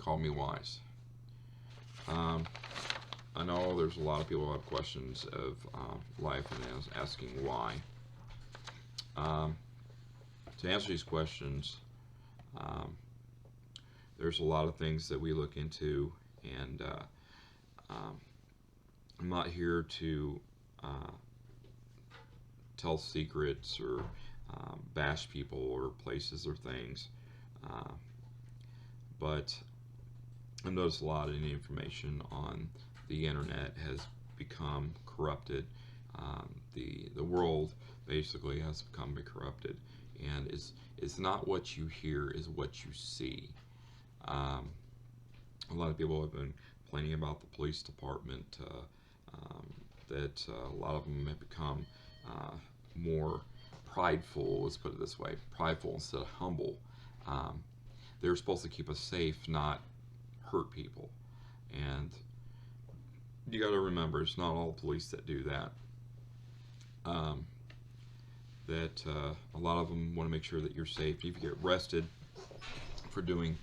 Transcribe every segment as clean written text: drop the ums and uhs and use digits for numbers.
Call Me Wise. I know there's a lot of people who have questions of life and asking why. To answer these questions, um, there's a lot of things that we look into, and um, I'm not here to tell secrets or bash people or places or things, uh, but I've noticed a lot of the information on the internet has become corrupted. The world basically has become corrupted, and it's not what you hear, is what you see. Um, a lot of people have been complaining about the police department, that a lot of them have become uh, more prideful, let's put it this way, prideful instead of humble. Um, they're supposed to keep us safe, not hurt people. And you got to remember, it's not all police that do that. Um, a lot of them want to make sure that you're safe. If you get arrested for doing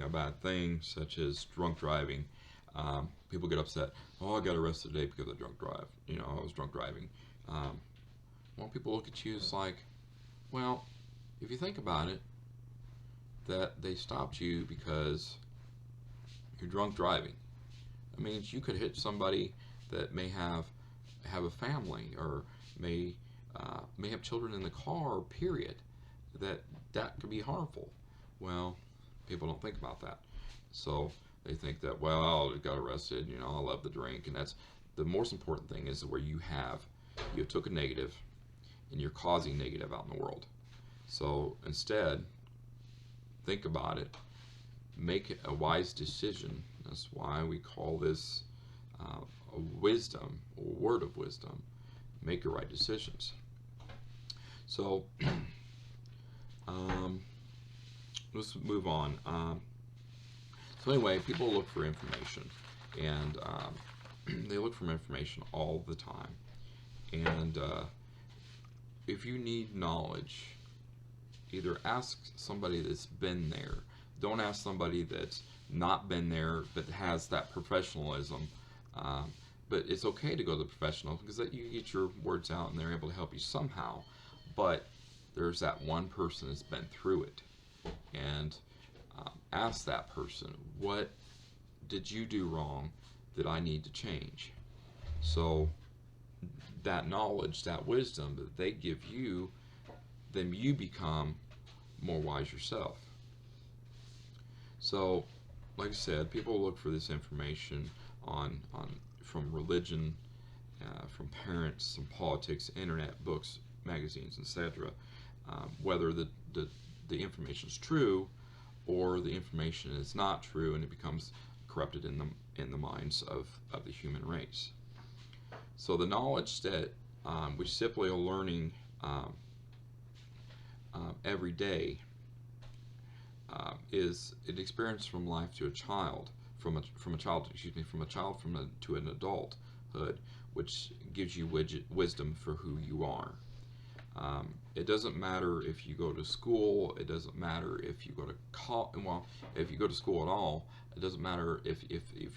a bad thing, such as drunk driving, people get upset. Oh, I got arrested today because I drunk drive. I was drunk driving. Well, people look at you as like, well, if you think about it, that they stopped you because you're drunk driving. That means you could hit somebody that may have a family, or may have children in the car. Period. That could be harmful. Well, people don't think about that. So they think that, well, I got arrested. I love the drink, and that's the most important thing, is where you took a negative, and you're causing negative out in the world. So instead, think about it. Make a wise decision. That's why we call this a wisdom, a word of wisdom. Make the right decisions. So let's move on. So anyway, people look for information, and they look for information all the time. And if you need knowledge, either ask somebody that's been there. Don't ask somebody that's not been there but has that professionalism. But it's okay to go to the professional, because that you get your words out and they're able to help you somehow. But there's that one person that's been through it, and ask that person, what did you do wrong that I need to change? So that knowledge, that wisdom that they give you, then you become more wise yourself. So, like I said, people look for this information from religion, from parents, from politics, internet, books, magazines, etc. Whether the information is true, or the information is not true, and it becomes corrupted in the minds of the human race. So the knowledge that we simply are learning every day is an experience from life to a child, from a child to an adulthood, which gives you wisdom for who you are. It doesn't matter if you go to school. It doesn't matter if you go to if you go to school at all. It doesn't matter if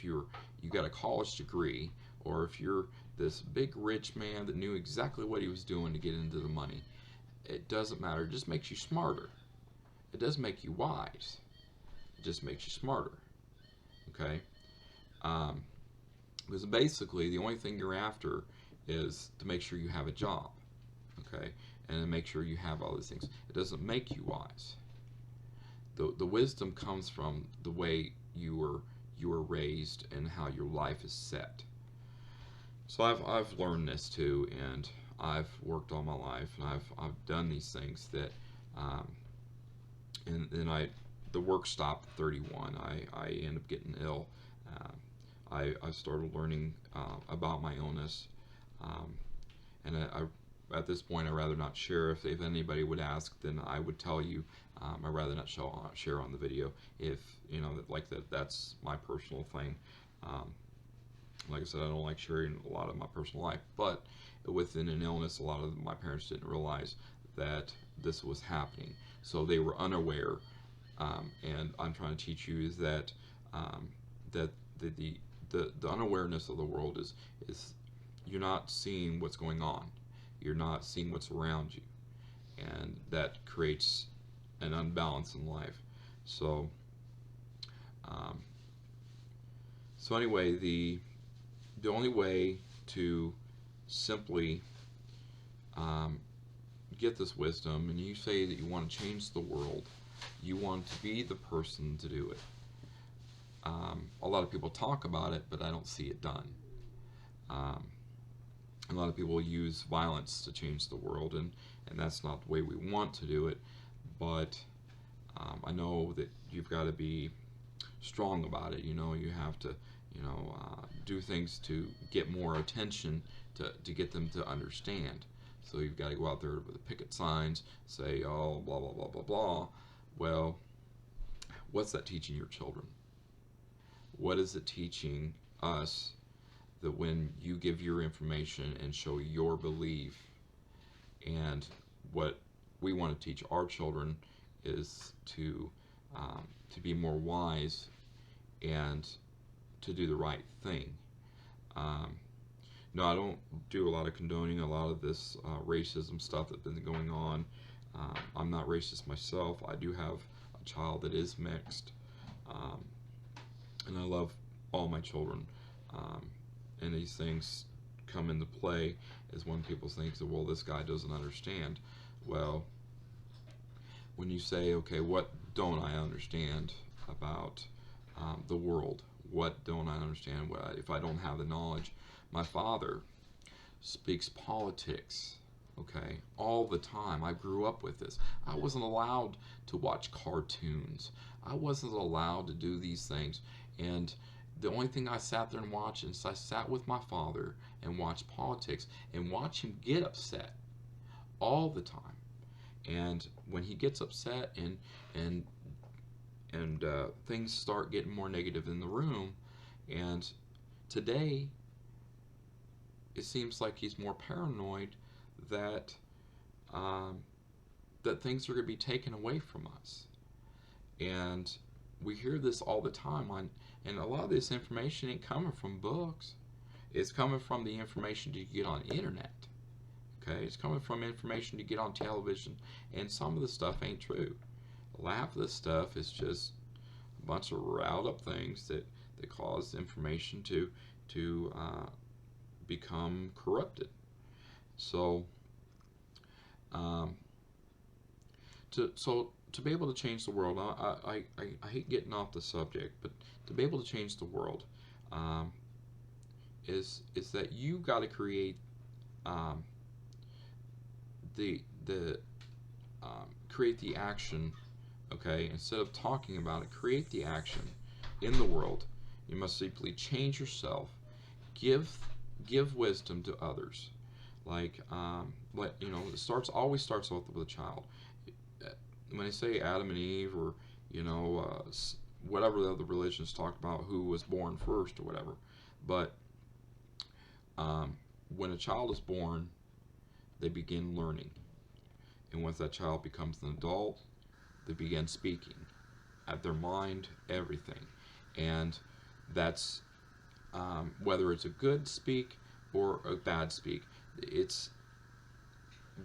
you got a college degree, or if you're this big rich man that knew exactly what he was doing to get into the money. It doesn't matter. It just makes you smarter. It doesn't make you wise. It just makes you smarter. Okay? Because basically the only thing you're after is to make sure you have a job. Okay? And to make sure you have all these things. It doesn't make you wise. The wisdom comes from the way you were raised and how your life is set. So I've learned this too, and I've worked all my life, and I've done these things that and then the work stopped at 31. I ended up getting ill. I started learning about my illness, and at this point, I'd rather not share. If anybody would ask, then I would tell you. I'd rather not share on the video. If that's my personal thing. Like I said, I don't like sharing a lot of my personal life. But within an illness, a lot of my parents didn't realize that this was happening, so they were unaware. And I'm trying to teach you is that um, that the unawareness of the world is you're not seeing what's going on. You're not seeing what's around you, and that creates an unbalance in life. So, um, so anyway, the only way to simply um, get this wisdom, and you say that you want to change the world, you want to be the person to do it. A lot of people talk about it, but I don't see it done. Um, a lot of people use violence to change the world, and that's not the way we want to do it. But I know that you've got to be strong about it. You have to, do things to get more attention to get them to understand. So you've got to go out there with the picket signs, say, oh, blah, blah, blah, blah, blah. Well, what's that teaching your children? What is it teaching us that when you give your information and show your belief, and what we want to teach our children is to be more wise and to do the right thing. Um, no, I don't do a lot of condoning a lot of this racism stuff that's been going on. I'm not racist myself. I do have a child that is mixed, um, and I love all my children. And these things come into play is when people think that, well, this guy doesn't understand. Well, when you say, okay, what don't I understand about the world? What don't I understand? If I don't have the knowledge? My father speaks politics, okay, all the time. I grew up with this. I wasn't allowed to watch cartoons. I wasn't allowed to do these things. And the only thing I sat there and watched is I sat with my father and watched politics and watch him get upset all the time. And when he gets upset and things start getting more negative in the room, and today it seems like he's more paranoid that that things are going to be taken away from us. And we hear this all the time and a lot of this information ain't coming from books. It's coming from the information you get on the internet. Okay, it's coming from information you get on television, and some of the stuff ain't true. Half of this stuff is just a bunch of riled up things that cause information to become corrupted. So, to be able to change the world, I hate getting off the subject, but to be able to change the world is that you got to create the create the action. Okay, instead of talking about it, create the action in the world. You must simply change yourself, give wisdom to others. Like it always starts off with a child. When they say Adam and Eve, or whatever the other religions talked about, who was born first or whatever, but when a child is born, they begin learning, and once that child becomes an adult, they begin speaking at their mind, everything, and that's whether it's a good speak or a bad speak. It's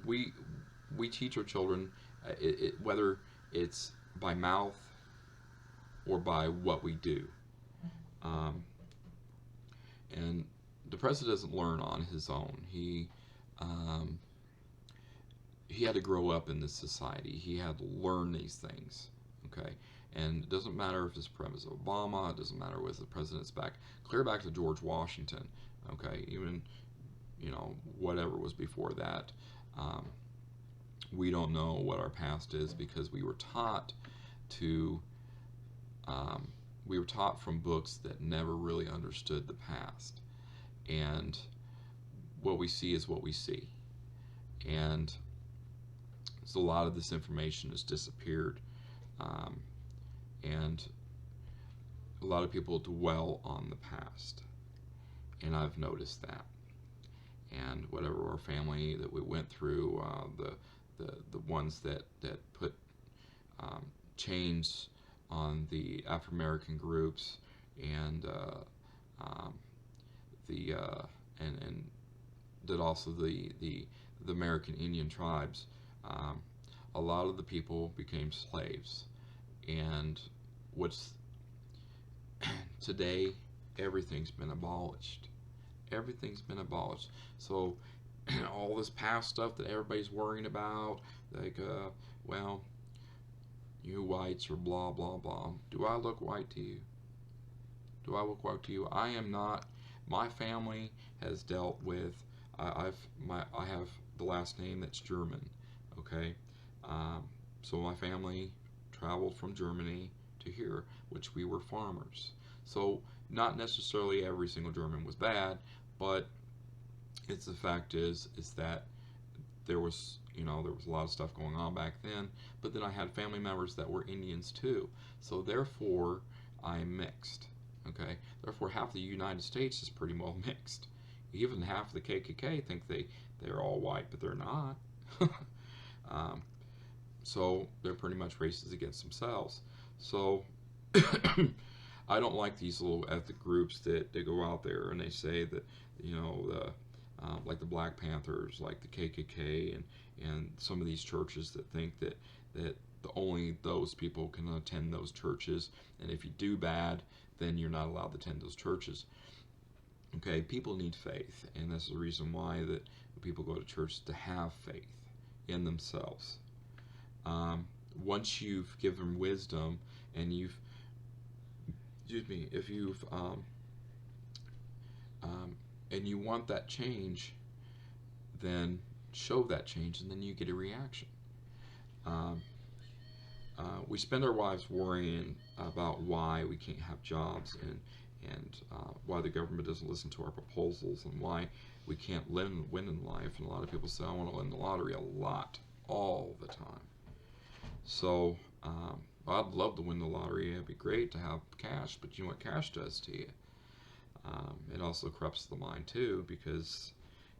we teach our children whether it's by mouth or by what we do, and the president doesn't learn on his own. He had to grow up in this society. He had to learn these things. Okay, and it doesn't matter if it's President Obama. It doesn't matter if the president's clear back to George Washington. Okay, even whatever was before that. We don't know what our past is because we were taught from books that never really understood the past, and what we see is what we see, and so a lot of this information has disappeared, and a lot of people dwell on the past, and I've noticed that. And whatever our family that we went through, the ones that put chains the African American groups and um, the and did also the American Indian tribes. Um, a lot of the people became slaves, and what's today, everything's been abolished. Everything's been abolished. So all this past stuff that everybody's worrying about, like, well, you whites are blah blah blah. Do I look white to you? Do I look white to you? I am not. My family has dealt with. I have the last name that's German. Okay, um, so my family traveled from Germany to here, which we were farmers. So not necessarily every single German was bad, but it's the fact is that there was there was a lot of stuff going on back then. But then I had family members that were Indians too, so therefore I'm mixed. Okay, therefore half the United States is pretty well mixed. Even half the KKK think they're all white, but they're not. um, so they're pretty much racist against themselves. So I don't like these little ethnic groups that they go out there and they say that the like the Black Panthers, like the KKK, and some of these churches that think that only those people can attend those churches, and if you do bad, then you're not allowed to attend those churches. Okay, people need faith, and that's the reason why that people go to church, to have faith in themselves. Once you've given wisdom and if you've and you want that change, then show that change, and then you get a reaction. Um, we spend our lives worrying about why we can't have jobs, and why the government doesn't listen to our proposals, and why we can't win in life. And a lot of people say, I want to win the lottery a lot, all the time. So I'd love to win the lottery. It'd be great to have cash, but you know what cash does to you? It also corrupts the mind too, because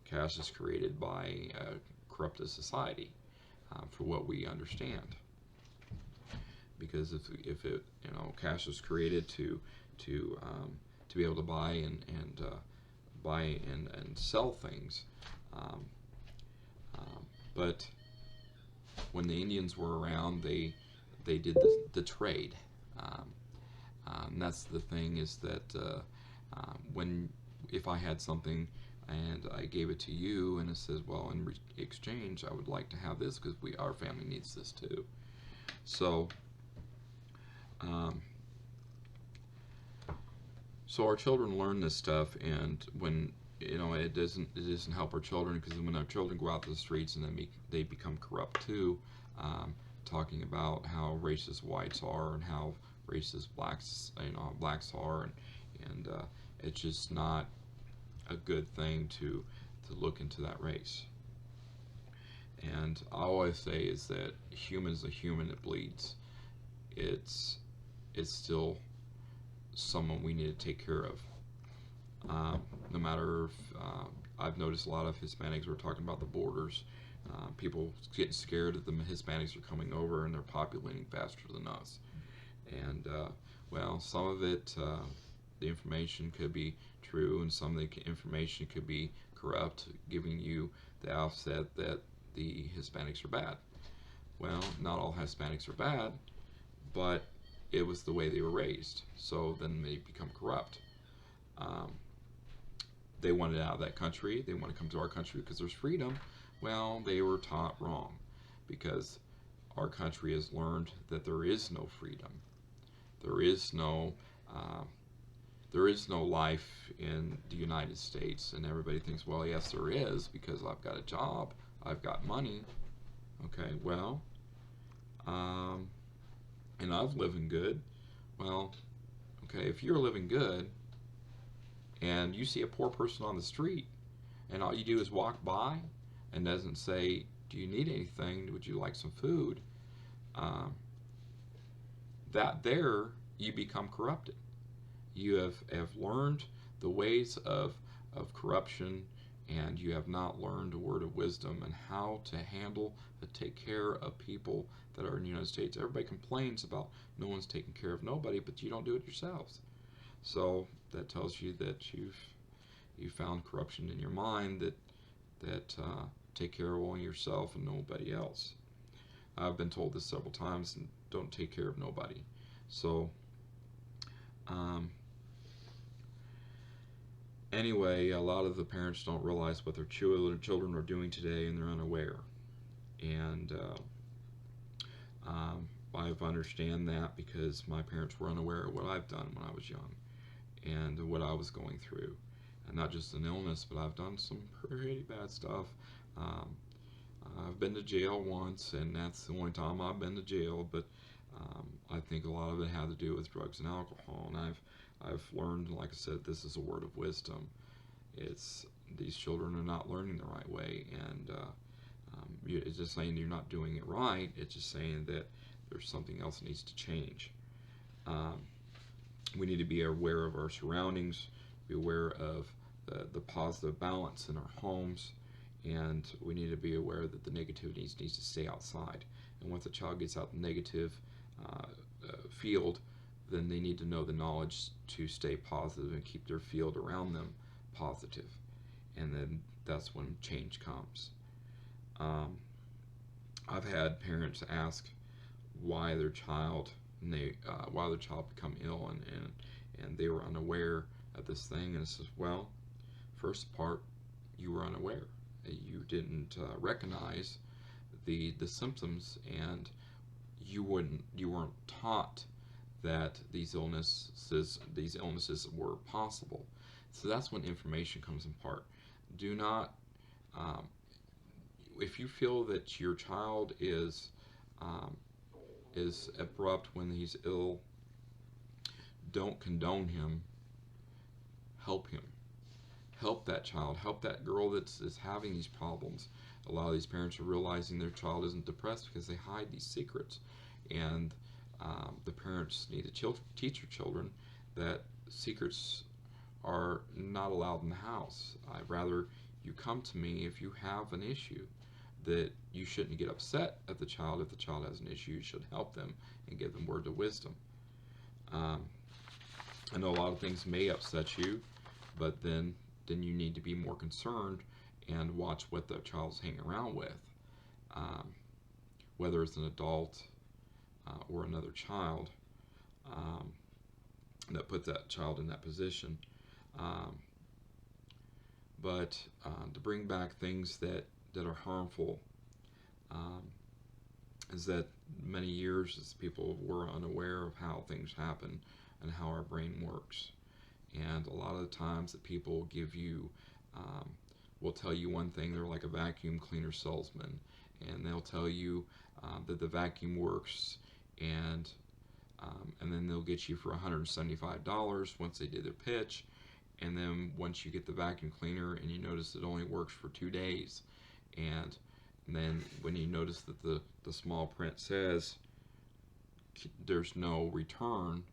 cash is created by a corrupted society, for what we understand. Because if it cash is created to be able to buy and sell things, but when the Indians were around, they did the trade. And that's the thing, is that if I had something and I gave it to you, and it says, well, in exchange, I would like to have this because our family needs this too. So, so our children learn this stuff, and when it doesn't help our children, because when our children go out to the streets and then they become corrupt too, talking about how racist whites are and how racist blacks are, and it's just not a good thing to look into that race. And I always say is that human is a human that bleeds. It's still someone we need to take care of. No matter if I've noticed a lot of Hispanics were talking about the borders. People getting scared that the Hispanics are coming over and they're populating faster than us. And well, some of it, the information could be true, and some of the information could be corrupt, giving you the offset that the Hispanics are bad. Well, not all Hispanics are bad, but it was the way they were raised, so then they become corrupt. They wanted out of that country. They want to come to our country because there's freedom. Well, they were taught wrong, because our country has learned that there is no freedom. There is no life in the United States, and everybody thinks, well, yes, there is, because I've got a job, I've got money. Okay, well, and I've living good. Well, okay, if you're living good and you see a poor person on the street and all you do is walk by and doesn't say, do you need anything, would you like some food, that there you become corrupted. You have learned the ways of corruption, and you have not learned a word of wisdom and how to handle and take care of people that are in the United States. Everybody complains about no one's taking care of nobody, but you don't do it yourselves. So that tells you that you found corruption in your mind that take care of only yourself and nobody else. I've been told this several times, and don't take care of nobody. So um, anyway, a lot of the parents don't realize what their children are doing today, and they're unaware. And I understand that because my parents were unaware of what I've done when I was young and what I was going through. And not just an illness, but I've done some pretty bad stuff. Um, I've been to jail once, and that's the only time I've been to jail. But I think a lot of it had to do with drugs and alcohol. And I've learned, like I said, this is a word of wisdom. It's these children are not learning the right way, and it's just saying you're not doing it right. It's just saying that there's something else that needs to change. Um, we need to be aware of our surroundings, be aware of the positive balance in our homes, and we need to be aware that the negativity needs to stay outside. And once a child gets out the negative field, then they need to know the knowledge to stay positive and keep their field around them positive. And then that's when change comes. I've had parents ask why their child become ill, and they were unaware of this thing. And it says, well, first part, you were unaware. You didn't recognize the symptoms, and you weren't taught that these illnesses were possible. So that's when information comes in part. Do not, if you feel that your child is abrupt when he's ill, don't condone him. Help him. Help that child. Help that girl that's having these problems. A lot of these parents are realizing their child isn't depressed because they hide these secrets, and the parents need to teach their children that secrets are not allowed in the house. I'd rather you come to me if you have an issue. That you shouldn't get upset at the child if the child has an issue. You should help them and give them words of wisdom. I know a lot of things may upset you, but then you need to be more concerned and watch what the child's hanging around with, whether it's an adult or another child that puts that child in that position. But to bring back things that are harmful is that many years as people were unaware of how things happen and how our brain works. And a lot of the times that people give you, will tell you one thing, they're like a vacuum cleaner salesman, and they'll tell you that the vacuum works, and then they'll get you for $175 once they did their pitch. And then once you get the vacuum cleaner and you notice it only works for 2 days, and then when you notice that the small print says there's no return,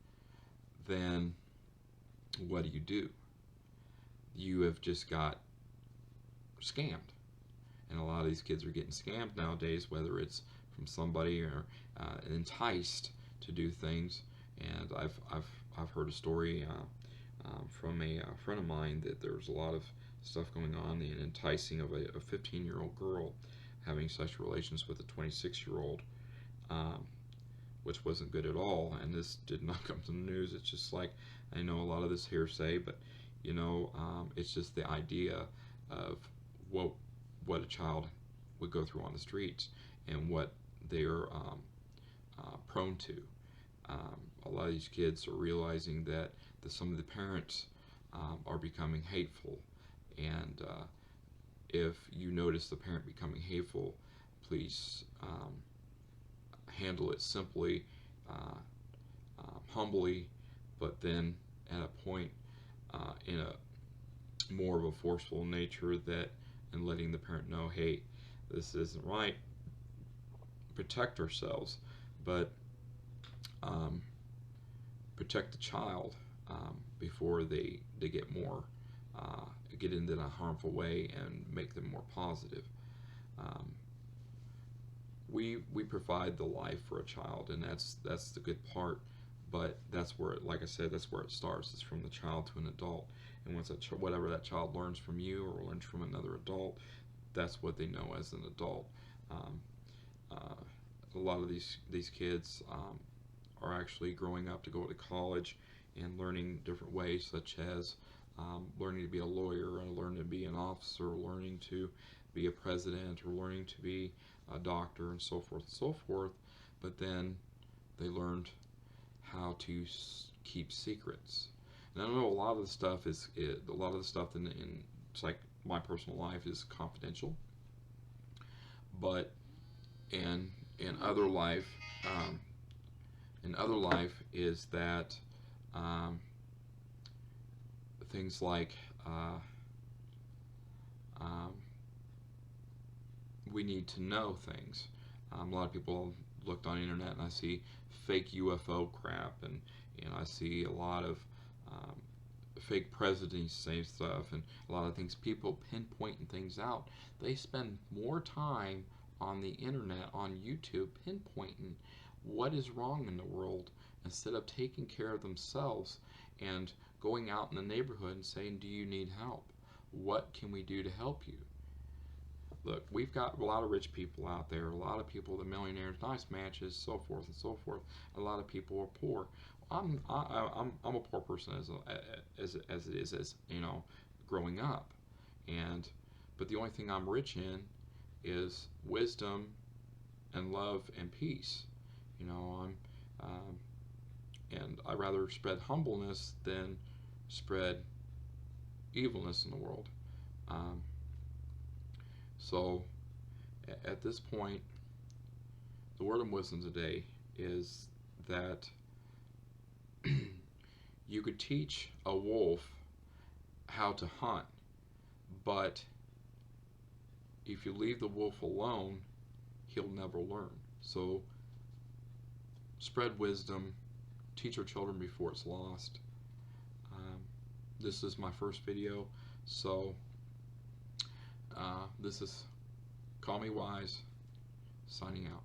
then what do? You have just got scammed. And a lot of these kids are getting scammed nowadays, whether it's from somebody or enticed to do things. And I've heard a story from a friend of mine that there's a lot of stuff going on, the enticing of a 15-year-old girl having sexual relations with a 26-year-old, which wasn't good at all. And this did not come to the news. It's just like, I know a lot of this hearsay, but it's just the idea of what a child would go through on the streets and what they're prone to. A lot of these kids are realizing that some of the parents are becoming hateful, and if you notice the parent becoming hateful, please handle it simply, humbly, but then at a point in a more of a forceful nature, that and letting the parent know, hey, this isn't right. Protect ourselves, but protect the child before they get more get into a harmful way and make them more positive. Um, we provide the life for a child, and that's the good part. But that's where, like I said, that's where it starts. It's from the child to an adult, and once whatever that child learns from you or learns from another adult, that's what they know as an adult. Um, uh, a lot of these kids are actually growing up to go to college and learning different ways, such as learning to be a lawyer, and learning to be an officer, learning to be a president, or learning to be a doctor, and so forth and so forth. But then they learned how to keep secrets. And I know a lot of the stuff a lot of the stuff in it's like my personal life is confidential, but in in other life, um, in other life is that um, things like um, we need to know things. A lot of people looked on the internet and I see fake UFO crap, and I see a lot of um, fake presidents saying stuff, and a lot of things. People pinpointing things out. They spend more time on the internet, on YouTube, pinpointing what is wrong in the world instead of taking care of themselves and going out in the neighborhood and saying, "Do you need help? What can we do to help you?" Look, we've got a lot of rich people out there, a lot of people, the millionaires, nice matches, so forth and so forth. A lot of people are poor. I'm a poor person as it is, as you know, growing up, and but the only thing I'm rich in is wisdom and love and peace. You know, and I rather spread humbleness than spread evilness in the world. Um, so at this point, the word of wisdom today is that you could teach a wolf how to hunt, but if you leave the wolf alone, he'll never learn. So spread wisdom, teach our children before it's lost. Um, this is my first video, so this is Call Me Wise, signing out.